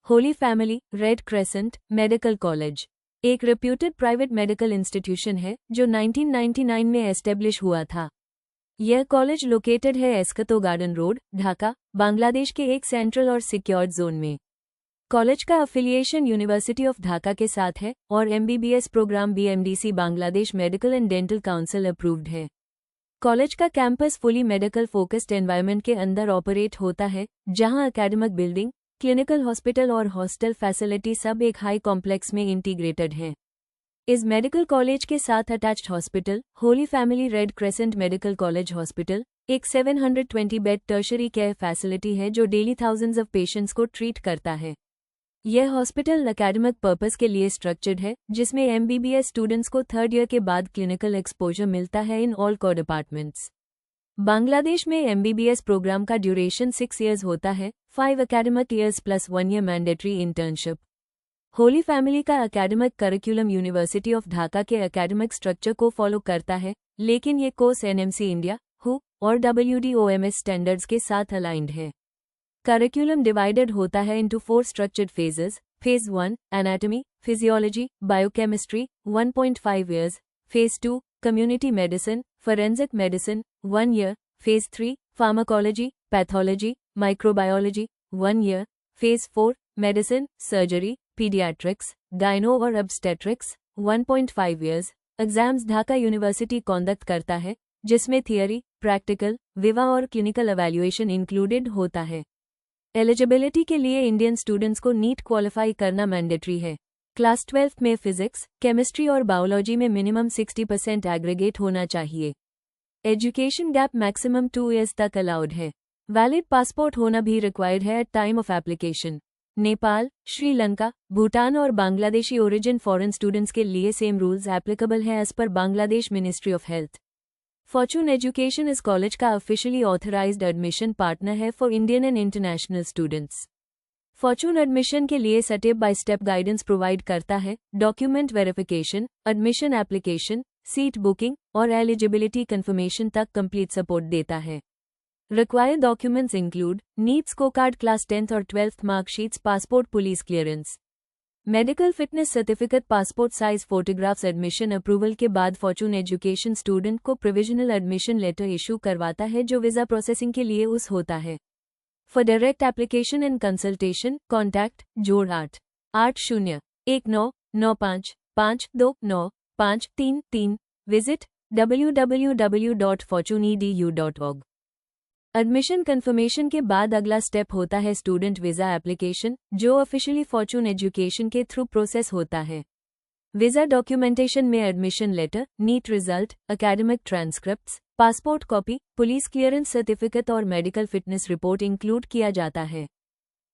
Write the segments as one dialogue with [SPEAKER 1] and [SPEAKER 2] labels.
[SPEAKER 1] Holi family red crescent medical college एक reputed private medical institution है जो 1999 में एस्टेब्लिश हुआ था। यह कॉलेज लोकेटेड है एस्कतो गार्डन रोड, ढाका, बांग्लादेश के एक सेंट्रल और सिक्योर्ड जोन में। कॉलेज का अफिलिएशन यूनिवर्सिटी ऑफ ढाका के साथ है और MBBS program BMDC Bangladesh medical and dental council approved है। कॉलेज का campus fully medical focused environment के अंदर ऑपरेट होता है, जहां एकेडमिक बिल्डिंग, क्लिनिकल हॉस्पिटल और हॉस्टल फैसिलिटी सब एक हाई कॉम्प्लेक्स में इंटीग्रेटेड है। इस मेडिकल कॉलेज के साथ attached hospital Holi family red crescent medical college hospital एक 720 बेड टर्शरी केयर फैसिलिटी है जो डेली थाउजेंड्स ऑफ पेशेंट्स को ट्रीट करता है। यह हॉस्पिटल एकेडमिक पर्पस के लिए स्ट्रक्चर्ड है, जिसमें एमबीबीएस स्टूडेंट्स को थर्ड ईयर के बाद क्लिनिकल एक्सपोजर मिलता है in all core departments. Bangladesh में एमबीबीएस प्रोग्राम का ड्यूरेशन 6 इयर्स होता है, 5 academic years plus 1 year mandatory internship. Holy family का academic curriculum university of Dhaka के एकेडमिक स्ट्रक्चर को फॉलो करता है, लेकिन ये कोर्स एनएमसी इंडिया, हु और WDOMS स्टैंडर्ड्स के साथ अलाइंड है। करिकुलम डिवाइडेड होता है into 4 structured phases. Phase 1 anatomy, physiology, biochemistry 1.5 years. Phase 2 community medicine, forensic medicine 1 year. Phase 3 pharmacology, pathology, microbiology 1 year. Phase 4 medicine, surgery, paediatrics, gynae और obstetrics 1.5 years. Exams Dhaka university conduct करता है, जिसमें theory, practical, विवा और clinical evaluation included होता है। Eligibility के लिए इंडियन स्टूडेंट्स को नीट क्वालिफाई करना मैंडेटरी है। क्लास 12 में फिजिक्स, केमिस्ट्री और बायोलॉजी में मिनिमम 60% एग्रीगेट होना चाहिए। एजुकेशन गैप मैक्सिमम 2 इयर्स तक अलाउड है। वैलिड पासपोर्ट होना भी रिक्वायर्ड है at time of application. Nepal, Sri Lanka, Bhutan और बांग्लादेशी ओरिजिन फॉरेन स्टूडेंट्स के लिए सेम रूल्स एप्लीकेबल है as per Bangladesh ministry of health. Fortune education इस कॉलेज का ऑफिशियली ऑथराइज्ड एडमिशन पार्टनर है for Indian and international students. Fortune admission के लिए step by step guidance provide करता है, document verification, admission application, seat booking और eligibility confirmation तक complete support देता है। Required documents include NEET score card, class 10th और 12th marksheets, passport, police clearance, medical fitness certificate, passport size photographs. Admission approval के बाद Fortune education student को provisional admission letter issue करवाता है जो वीजा प्रोसेसिंग के लिए उस होता है। For direct application and consultation contact जोड़ 880955525295333। Visit www.fortuneedu.org। एडमिशन कंफर्मेशन के बाद अगला स्टेप होता है स्टूडेंट वीजा एप्लीकेशन, जो ऑफिशियली फॉर्चून एजुकेशन के थ्रू प्रोसेस होता है। वीजा डॉक्यूमेंटेशन में admission letter, NEET result, academic transcripts, passport copy, police clearance certificate और मेडिकल फिटनेस रिपोर्ट इंक्लूड किया जाता है।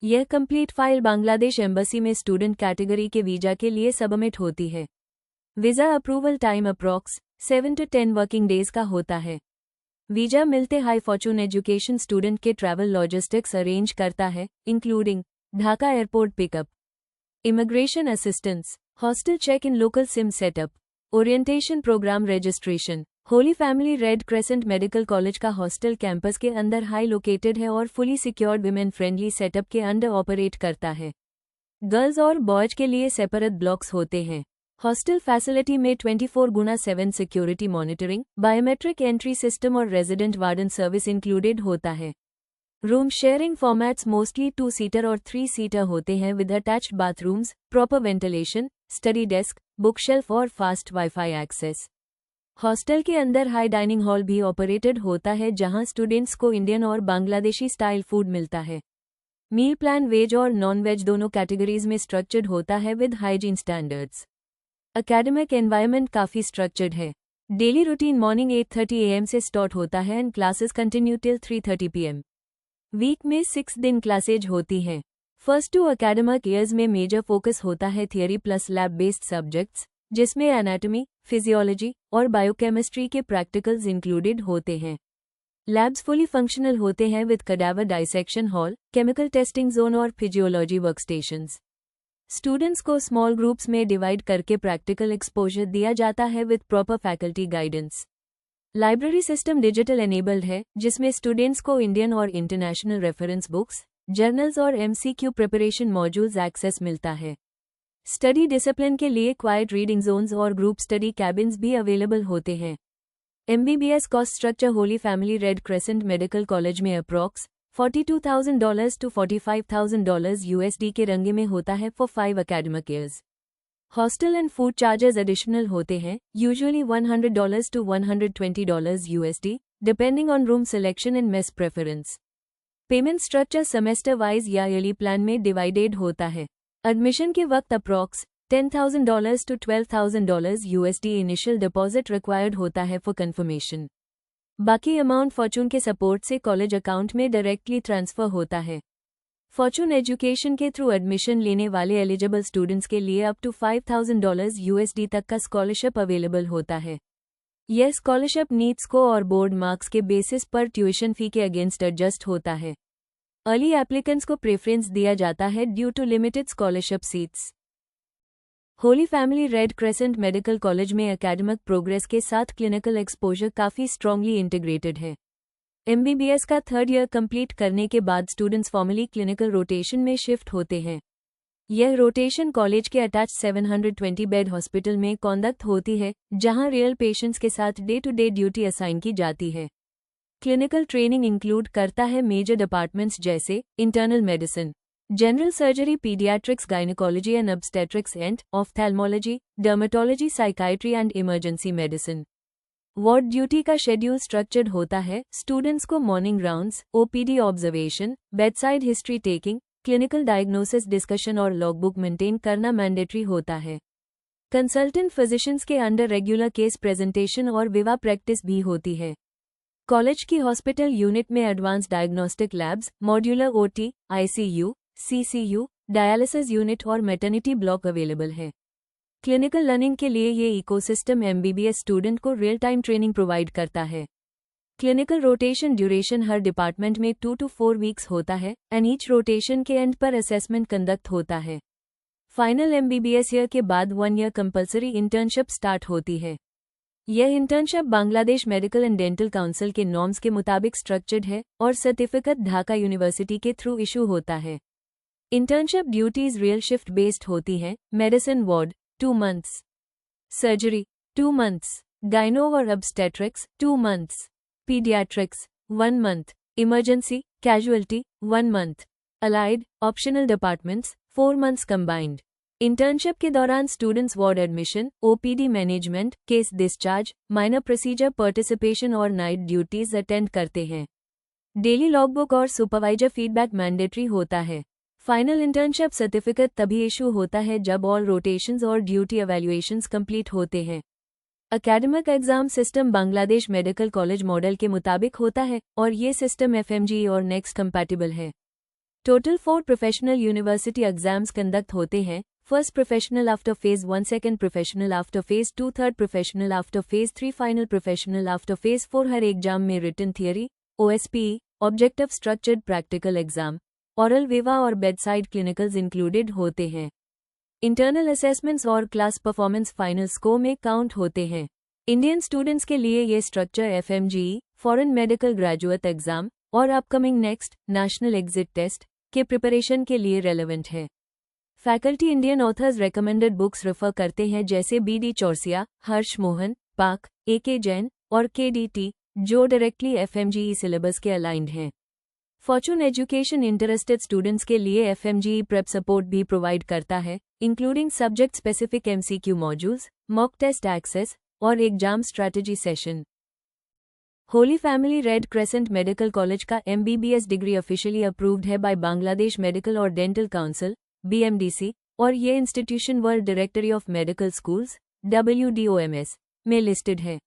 [SPEAKER 1] यह कंप्लीट फाइल बांग्लादेश एम्बेसी में स्टूडेंट कैटेगरी के वीजा के लिए सबमिट होती है। Visa approval time approx 7 to 10 working days का होता है। वीजा मिलते हाई फॉर्चून एजुकेशन स्टूडेंट के ट्रैवल लॉजिस्टिक्स अरेंज करता है, including Dhaka airport pickup, immigration assistance, hostel check in, local SIM setup, orientation program registration. Holy family red crescent medical college का हॉस्टल कैंपस के अंदर हाई लोकेटेड है और fully secured women friendly setup के under operate करता है। गर्ल्स और बॉयज के लिए सेपरेट ब्लॉक्स होते हैं। हॉस्टल फैसिलिटी में 24/7 security monitoring, biometric entry system और रेजिडेंट वार्डन सर्विस इंक्लूडेड होता है। Room sharing formats mostly 2 seater और 3 सीटर होते हैं with attached bathrooms, proper ventilation, study desk, book shelf और फास्ट वाईफाई एक्सेस। हॉस्टल के अंदर हाई डाइनिंग हॉल भी ऑपरेटेड होता है, जहां स्टूडेंट्स को इंडियन और बांग्लादेशी स्टाइल फूड मिलता है। मील प्लान वेज और नॉन वेज दोनों कैटेगरीज में स्ट्रक्चर्ड होता है with hygiene standards. Academic environment काफी स्ट्रक्चर्ड है। डेली रूटीन मॉर्निंग 8:30 AM से स्टार्ट होता है and classes continue till 3:30 PM। Week में 6 दिन क्लासेज होती हैं। फर्स्ट 2 एकेडमिक ईयर्स में मेजर फोकस होता है theory plus lab based subjects, जिसमें एनाटॉमी, फिजियोलॉजी और बायोकेमिस्ट्री के प्रैक्टिकल्स इंक्लूडेड होते हैं। लैब्स फुली फंक्शनल होते हैं with cadaver dissection hall, chemical testing zone और फिजियोलॉजी वर्कस्टेशंस। स्टूडेंट्स को स्मॉल ग्रुप्स में डिवाइड करके प्रैक्टिकल एक्सपोजर दिया जाता है with proper faculty guidance. Library system digital enabled है, जिसमें स्टूडेंट्स को इंडियन और इंटरनेशनल रेफरेंस बुक्स, जर्नल्स और MCQ प्रिपरेशन मॉड्यूल्स एक्सेस मिलता है। स्टडी डिसिप्लिन के लिए क्वाइट रीडिंग जोन्स और ग्रुप स्टडी कैबिन्स भी अवेलेबल होते हैं। MBBS cost structure Holi family red crescent medical College में अप्रॉक्स $42,000 to $45,000 USD के रंगे में होता है for 5 academic years। Hostel and food charges additional होते हैं, usually $100 to $120 USD, depending on room selection and mess preference. Payment structure semester wise या yearly plan में divided होता है। एडमिशन के वक्त approx $10,000 to $12,000 USD initial deposit required होता है फॉर कंफर्मेशन। बाकी अमाउंट फॉर्चून के सपोर्ट से कॉलेज अकाउंट में डायरेक्टली ट्रांसफर होता है। फॉर्चून एजुकेशन के थ्रू एडमिशन लेने वाले एलिजिबल स्टूडेंट्स के लिए अप टू $5,000 USD तक का स्कॉलरशिप अवेलेबल होता है। यह स्कॉलरशिप नीट स्कोर और बोर्ड मार्क्स के बेसिस पर ट्यूशन फी के अगेंस्ट एडजस्ट होता है। अर्ली एप्लीकेंट्स को प्रेफरेंस दिया जाता है due to limited scholarship seats. Holy family red crescent medical College में एकेडमिक प्रोग्रेस के साथ क्लिनिकल एक्सपोजर काफ़ी स्ट्रांगली इंटीग्रेटेड है। MBBS का 3rd ईयर कंप्लीट करने के बाद स्टूडेंट्स फॉर्मली क्लिनिकल रोटेशन में शिफ्ट होते हैं। यह रोटेशन कॉलेज के अटैच 720 बेड हॉस्पिटल में कॉन्डक्ट होती है, जहां रियल पेशेंट्स के साथ day to day duty assign की जाती है। क्लिनिकल ट्रेनिंग इंक्लूड करता है मेजर डिपार्टमेंट्स जैसे internal medicine, general surgery, paediatrics, gynaecology and obstetrics and ophthalmology, dermatology, psychiatry and emergency medicine. Ward duty का शेड्यूल स्ट्रक्चर्ड होता है। स्टूडेंट्स को morning rounds, OPD observation, bedside history taking, clinical diagnosis discussion और logbook maintain करना mandatory होता है। Consultant physicians के under regular case presentation और विवा प्रैक्टिस भी होती है। कॉलेज की हॉस्पिटल यूनिट में advance diagnostic labs, modular OT, ICU, CCU, dialysis unit और मैटरनिटी ब्लॉक अवेलेबल है। क्लिनिकल लर्निंग के लिए ये इकोसिस्टम MBBS स्टूडेंट को रियल टाइम ट्रेनिंग प्रोवाइड करता है। क्लिनिकल रोटेशन ड्यूरेशन हर डिपार्टमेंट में 2 to 4 वीक्स होता है एंड ईच रोटेशन के एंड पर असेसमेंट कंडक्ट होता है। फाइनल MBBS ईयर के बाद 1 ईयर कंपलसरी इंटर्नशिप स्टार्ट होती है। यह internship Bangladesh medical and dental council के नॉर्म्स के मुताबिक स्ट्रक्चर्ड है और सर्टिफिकेट ढाका यूनिवर्सिटी के थ्रू इशू होता है। Internship duties real shift based होती हैं। Medicine ward 2 months, surgery 2 months, gynae और obstetrics 2 months, paediatrics 1 month, emergency casualty 1 month, allied optional departments 4 months combined. Internship के दौरान students ward admission, OPD management, case discharge, minor procedure participation और night duties attend करते हैं। Daily logbook और supervisor feedback mandatory होता है। Final internship certificate तभी issue होता है जब ऑल रोटेशंस और ड्यूटी एवैल्यूएशंस कंप्लीट होते हैं। Academic exam system Bangladesh medical college model के मुताबिक होता है और ये सिस्टम FMGE और नेक्स्ट कंपैटिबल है। Total 4 professional university exams conduct होते हैं। First professional after phase 1, second professional after phase 2, third professional after phase 3, final professional after phase 4। हर एग्जाम में written theory, OSPE, objective structured practical exam, oral viva और bedside clinicals included होते हैं। Internal assessments और class performance final score में count होते हैं। Indian students के लिए ये structure FMGE, foreign medical graduate exam और upcoming next national exit test के प्रिपरेशन के लिए रेलेवेंट है। Faculty Indian authors recommended books refer करते हैं जैसे BD चौरसिया, हर्ष मोहन, पाक, AK जैन और KDT, जो डायरेक्टली FMGE सिलेबस के अलाइंड हैं। फॉर्चून एजुकेशन इंटरेस्टेड स्टूडेंट्स के लिए FMGE प्रेप सपोर्ट भी प्रोवाइड करता है, including subject specific MCQ modules, mock test access और exam strategy session. Holy family red crescent medical college का MBBS डिग्री ऑफिशियली अप्रूव्ड है बाय बांग्लादेश मेडिकल और dental council BMDC और ये institution world directory of medical schools WDOMS में listed है।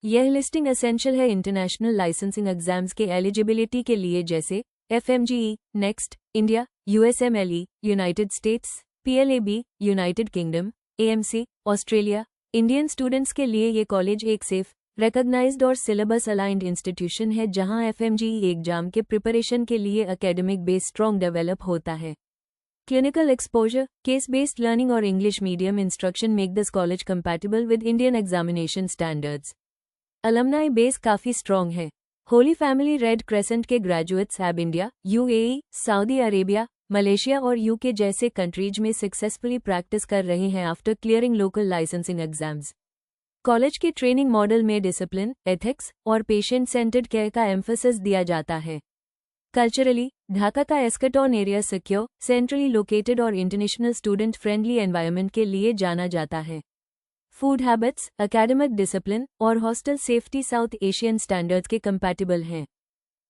[SPEAKER 1] यह listing essential है इंटरनेशनल लाइसेंसिंग एग्जाम्स के एलिजिबिलिटी के लिए जैसे FMGE, next, India, USMLE, United states, PLAB, United kingdom, AMC, Australia. Indian students के लिए ये कॉलेज एक सेफ, रिकॉग्नाइज्ड और सिलेबस अलाइंड इंस्टीट्यूशन है जहां FMGE एग्जाम के प्रिपरेशन के लिए एकेडमिक बेस स्ट्रॉन्ग डेवलप होता है। Clinical exposure, case based learning और English medium instruction make this college compatible with Indian examination standards. Alumni base काफ़ी स्ट्रॉन्ग है। होली फैमिली रेड क्रेसेंट के ग्रेजुएट्स अब India, UAE, Saudi Arabia, Malaysia और UK जैसे countries में successfully practice कर रहे हैं after clearing local licensing exams. College के ट्रेनिंग मॉडल में डिसिप्लिन, एथिक्स और पेशेंट सेंटर्ड केयर का एम्फेसिस दिया जाता है। कल्चरली, ढाका का एस्कटॉन एरिया सिक्योर, सेंट्रली लोकेटेड और इंटरनेशनल स्टूडेंट फ्रेंडली एनवायरनमेंट के लिए जाना जाता है। फूड हैबिट्स, एकेडमिक डिसिप्लिन और hostel safety south Asian standards के कंपैटिबल हैं।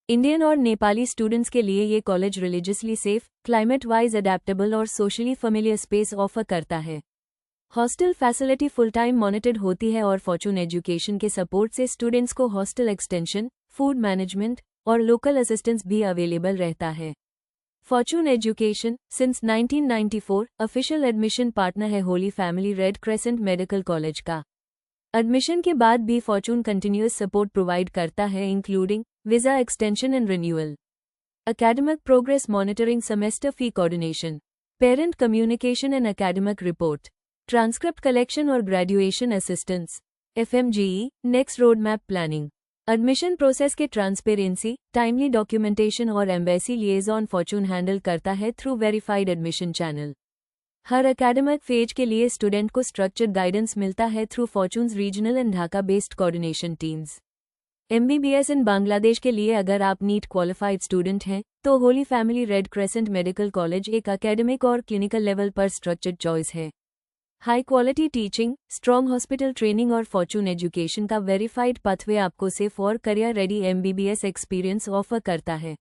[SPEAKER 1] इंडियन और नेपाली स्टूडेंट्स के लिए ये college religiously safe, climate wise adaptable और सोशली फेमिलियर स्पेस ऑफर करता है। Hostel facility full time monitored होती है और फॉर्चून एजुकेशन के सपोर्ट से स्टूडेंट्स को हॉस्टल एक्सटेंशन, फूड मैनेजमेंट और लोकल असिस्टेंस भी अवेलेबल रहता है। Fortune education since 1994 official admission partner है holy family red crescent medical college का। एडमिशन के बाद भी फॉर्चून कंटिन्यूअस सपोर्ट प्रोवाइड करता है, including visa extension and renewal, academic progress monitoring, semester fee coordination, parent communication and academic report, transcript collection और graduation assistance, FMGE, next road map planning. Admission process के transparency, timely documentation और embassy liaison fortune handle करता है through verified admission channel. हर academic phase के लिए student को structured guidance मिलता है through fortune's regional and Dhaka based coordination teams. MBBS in Bangladesh के लिए अगर आप नीट क्वालिफाइड स्टूडेंट हैं तो holy family red crescent medical college एक एकेडमिक और क्लिनिकल लेवल पर स्ट्रक्चर्ड चॉइस है। High quality teaching, strong hospital training और फॉर्चून एजुकेशन का वेरीफाइड पाथवे आपको सेफ और career ready MBBS experience offer करता है।